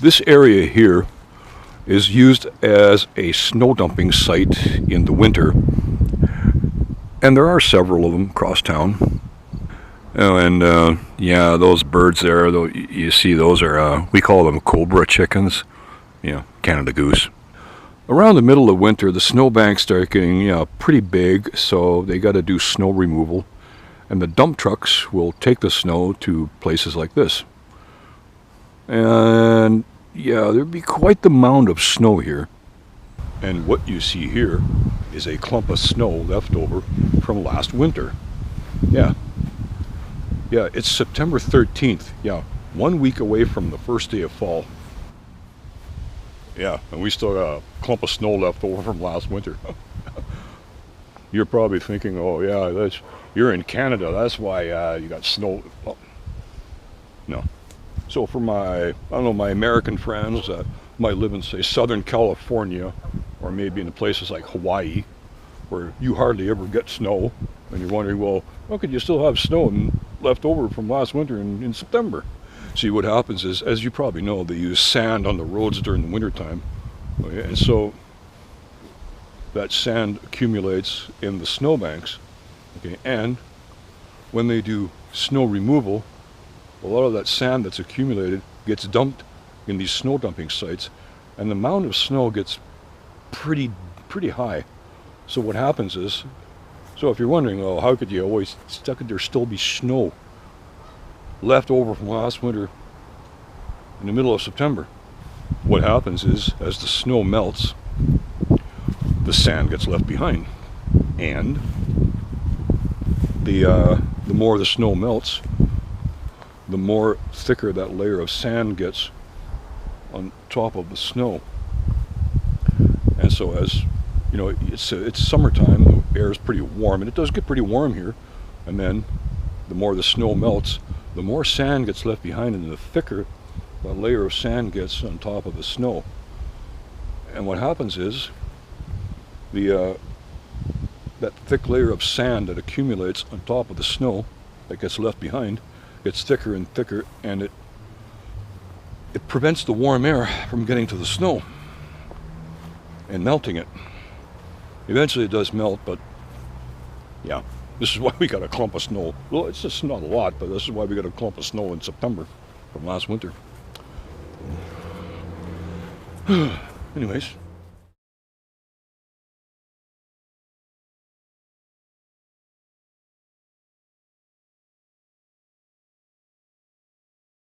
This area here is used as a snow dumping site in the winter, and there are several of them across town. Oh, and yeah, those birds there, though, you see, those are we call them cobra chickens. Canada goose. Around the middle of winter, the snowbanks start getting pretty big, so they got to do snow removal, and the dump trucks will take the snow to places like this. And yeah, there'd be quite the mound of snow here. And what you see here is a clump of snow left over from last winter. Yeah, it's September 13th. Yeah, 1 week away from the first day of fall. Yeah, and we still got a clump of snow left over from last winter. You're probably thinking, oh yeah, you're in Canada, that's why you got snow. Well, no. So for my American friends that might live in, say, Southern California, or maybe in places like Hawaii, where you hardly ever get snow, and you're wondering, well, how could you still have snow left over from last winter in September? See, what happens is, as you probably know, they use sand on the roads during the wintertime. Okay? And so that sand accumulates in the snowbanks. Okay? And when they do snow removal, a lot of that sand that's accumulated gets dumped in these snow dumping sites, and the amount of snow gets pretty high. So what happens is, so if you're wondering, oh, how could there still be snow left over from last winter in the middle of September? What happens is, as the snow melts, the sand gets left behind, and the more the snow melts, the more thicker that layer of sand gets on top of the snow. And so, as you know, it's summertime, the air is pretty warm, and it does get pretty warm here, and then the more the snow melts, the more sand gets left behind, and the thicker that layer of sand gets on top of the snow. And what happens is, that thick layer of sand that accumulates on top of the snow that gets left behind gets thicker and thicker, and it prevents the warm air from getting to the snow and melting it. Eventually it does melt, but yeah, this is why we got a clump of snow. Well, it's just not a lot, but this is why we got a clump of snow in September from last winter. Anyways,